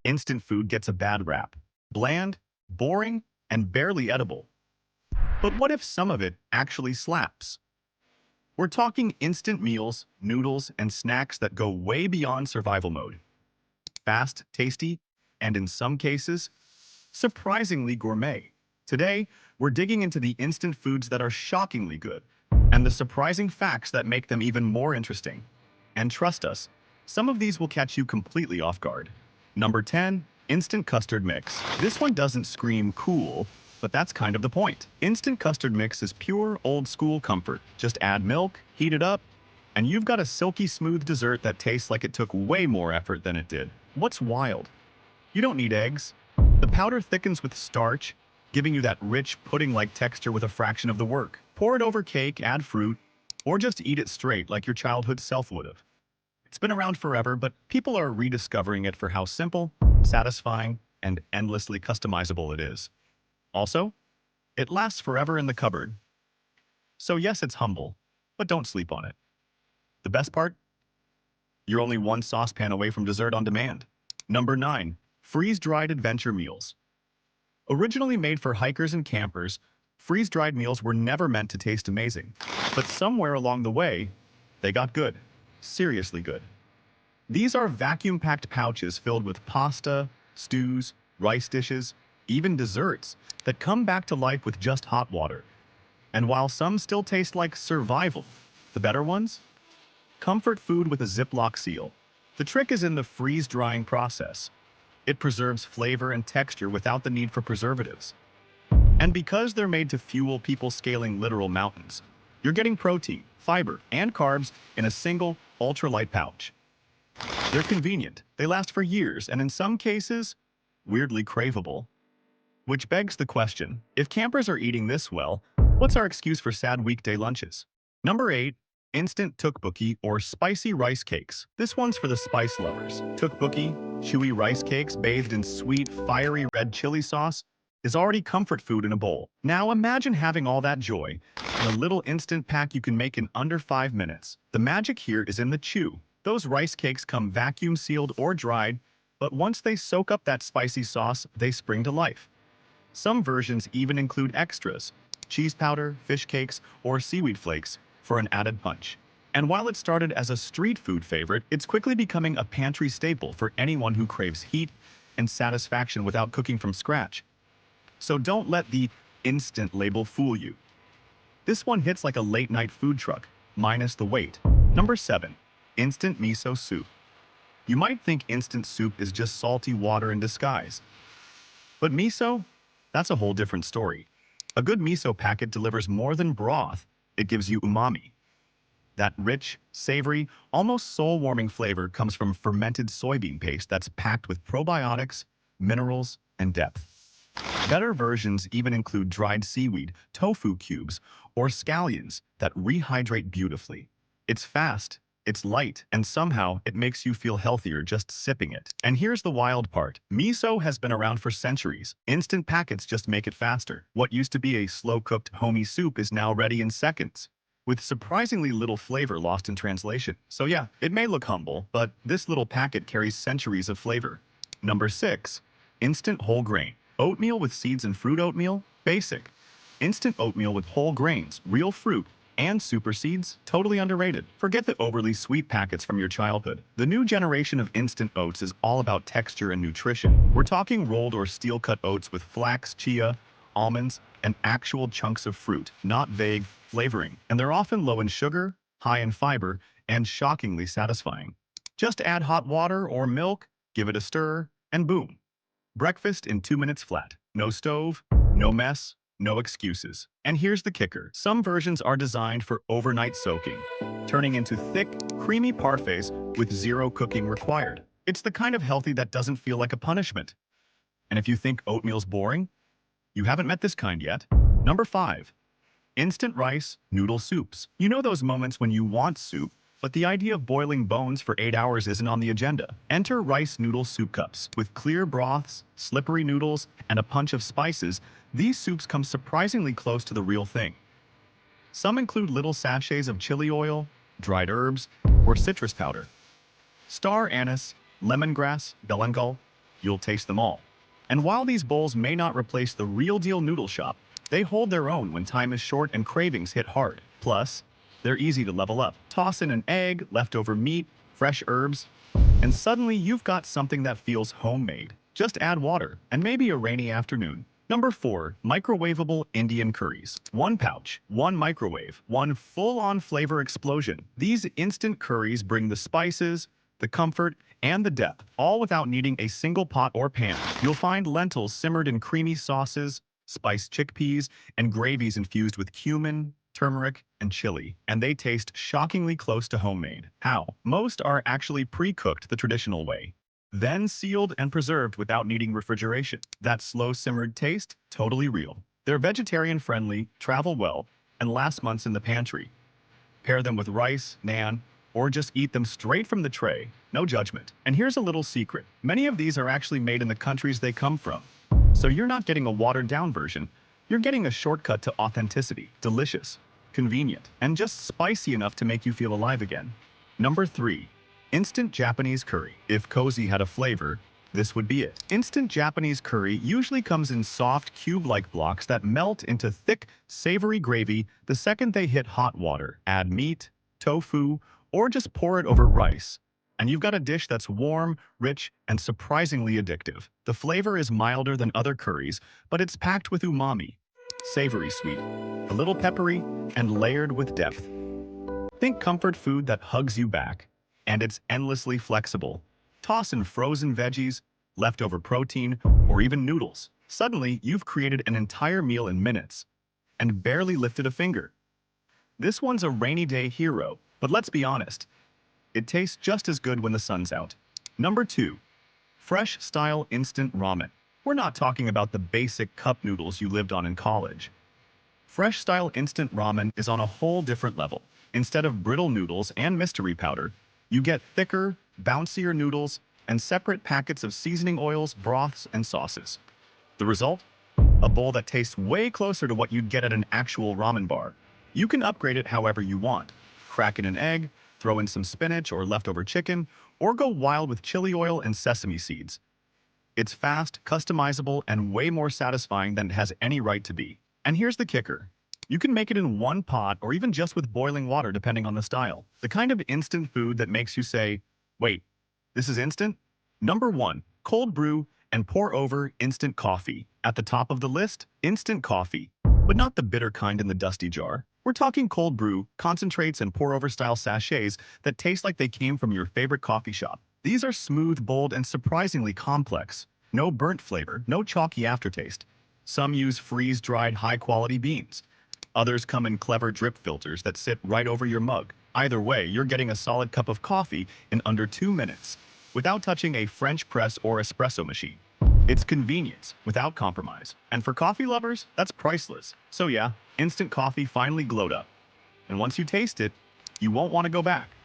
Instant food gets a bad rap. Bland, boring, and barely edible. But what if some of it actually slaps? We're talking instant meals, noodles, and snacks that go way beyond survival mode. Fast, tasty, and in some cases, surprisingly gourmet. Today, we're digging into the instant foods that are shockingly good, and the surprising facts that make them even more interesting. And trust us, some of these will catch you completely off guard. Number 10, instant custard mix. This one doesn't scream cool, but that's kind of the point. Instant custard mix is pure old school comfort. Just add milk, heat it up, and you've got a silky smooth dessert that tastes like it took way more effort than it did. What's wild? You don't need eggs. The powder thickens with starch, giving you that rich pudding-like texture with a fraction of the work. Pour it over cake, add fruit, or just eat it straight like your childhood self would have. It's been around forever, but people are rediscovering it for how simple, satisfying, and endlessly customizable it is. Also, it lasts forever in the cupboard. So yes, it's humble, but don't sleep on it. The best part? You're only one saucepan away from dessert on demand. Number 9. Freeze-dried adventure meals. Originally made for hikers and campers, freeze-dried meals were never meant to taste amazing. But somewhere along the way, they got good. Seriously good. These are vacuum-packed pouches filled with pasta, stews, rice dishes, even desserts that come back to life with just hot water. And while some still taste like survival, the better ones? Comfort food with a Ziploc seal. The trick is in the freeze-drying process. It preserves flavor and texture without the need for preservatives. And because they're made to fuel people scaling literal mountains, you're getting protein, fiber, and carbs in a single, ultralight pouch. They're convenient, they last for years, and in some cases, weirdly craveable. Which begs the question, if campers are eating this well, what's our excuse for sad weekday lunches? Number 8. Instant tteokbokki or spicy rice cakes. This one's for the spice lovers. Tteokbokki, chewy rice cakes bathed in sweet, fiery red chili sauce, is already comfort food in a bowl. Now imagine having all that joy in a little instant pack you can make in under 5 minutes. The magic here is in the chew. Those rice cakes come vacuum sealed or dried, but once they soak up that spicy sauce, they spring to life. Some versions even include extras, cheese powder, fish cakes, or seaweed flakes for an added punch. And while it started as a street food favorite, it's quickly becoming a pantry staple for anyone who craves heat and satisfaction without cooking from scratch. So don't let the instant label fool you. This one hits like a late-night food truck, minus the weight. Number 7. Instant miso soup. You might think instant soup is just salty water in disguise. But miso? That's a whole different story. A good miso packet delivers more than broth. It gives you umami. That rich, savory, almost soul-warming flavor comes from fermented soybean paste that's packed with probiotics, minerals, and depth. Better versions even include dried seaweed, tofu cubes, or scallions that rehydrate beautifully. It's fast, it's light, and somehow it makes you feel healthier just sipping it. And here's the wild part. Miso has been around for centuries. Instant packets just make it faster. What used to be a slow-cooked homey soup is now ready in seconds, with surprisingly little flavor lost in translation. So yeah, it may look humble, but this little packet carries centuries of flavor. Number 6. Instant whole grain. Oatmeal with seeds and fruit oatmeal? Basic. Instant oatmeal with whole grains, real fruit, and super seeds? Totally underrated. Forget the overly sweet packets from your childhood. The new generation of instant oats is all about texture and nutrition. We're talking rolled or steel-cut oats with flax, chia, almonds, and actual chunks of fruit, not vague flavoring. And they're often low in sugar, high in fiber, and shockingly satisfying. Just add hot water or milk, give it a stir, and boom. Breakfast in 2 minutes flat. No stove, no mess, no excuses. And here's the kicker. Some versions are designed for overnight soaking, turning into thick, creamy parfaits with zero cooking required. It's the kind of healthy that doesn't feel like a punishment. And if you think oatmeal's boring, you haven't met this kind yet. Number 5. Instant rice noodle soups. You know those moments when you want soup, but the idea of boiling bones for 8 hours isn't on the agenda. Enter rice noodle soup cups. With clear broths, slippery noodles, and a punch of spices, these soups come surprisingly close to the real thing. Some include little sachets of chili oil, dried herbs, or citrus powder. Star anise, lemongrass, galangal, you'll taste them all. And while these bowls may not replace the real deal noodle shop, they hold their own when time is short and cravings hit hard. Plus, they're easy to level up. Toss in an egg, leftover meat, fresh herbs, and suddenly you've got something that feels homemade. Just add water and maybe a rainy afternoon. Number 4. Microwavable Indian curries. One pouch, one microwave, one full-on flavor explosion. These instant curries bring the spices, the comfort, and the depth, all without needing a single pot or pan. You'll find lentils simmered in creamy sauces, spiced chickpeas, and gravies infused with cumin, turmeric, and chili, and they taste shockingly close to homemade. How? Most are actually pre-cooked the traditional way, then sealed and preserved without needing refrigeration. That slow-simmered taste? Totally real. They're vegetarian-friendly, travel well, and last months in the pantry. Pair them with rice, naan, or just eat them straight from the tray. No judgment. And here's a little secret. Many of these are actually made in the countries they come from. So you're not getting a watered-down version. You're getting a shortcut to authenticity. Delicious, convenient, and just spicy enough to make you feel alive again. Number 3. Instant Japanese curry. If cozy had a flavor, this would be it. Instant Japanese curry usually comes in soft, cube-like blocks that melt into thick, savory gravy the second they hit hot water. Add meat, tofu, or just pour it over rice, and you've got a dish that's warm, rich, and surprisingly addictive. The flavor is milder than other curries, but it's packed with umami, savory sweet, a little peppery, and layered with depth. Think comfort food that hugs you back, and it's endlessly flexible. Toss in frozen veggies, leftover protein, or even noodles. Suddenly, you've created an entire meal in minutes and barely lifted a finger. This one's a rainy day hero, but let's be honest, it tastes just as good when the sun's out. Number 2. Fresh-style instant ramen. We're not talking about the basic cup noodles you lived on in college. Fresh-style instant ramen is on a whole different level. Instead of brittle noodles and mystery powder, you get thicker, bouncier noodles and separate packets of seasoning oils, broths, and sauces. The result? A bowl that tastes way closer to what you'd get at an actual ramen bar. You can upgrade it however you want. Crack in an egg, throw in some spinach or leftover chicken, or go wild with chili oil and sesame seeds. It's fast, customizable, and way more satisfying than it has any right to be. And here's the kicker. You can make it in one pot or even just with boiling water depending on the style. The kind of instant food that makes you say, wait, this is instant? Number 1. Cold brew and pour over instant coffee. At the top of the list, instant coffee, but not the bitter kind in the dusty jar. We're talking cold brew, concentrates, and pour-over style sachets that taste like they came from your favorite coffee shop. These are smooth, bold, and surprisingly complex. No burnt flavor, no chalky aftertaste. Some use freeze-dried, high-quality beans. Others come in clever drip filters that sit right over your mug. Either way, you're getting a solid cup of coffee in under 2 minutes, without touching a French press or espresso machine. It's convenience without compromise. And for coffee lovers, that's priceless. So yeah, instant coffee finally glowed up. And once you taste it, you won't want to go back.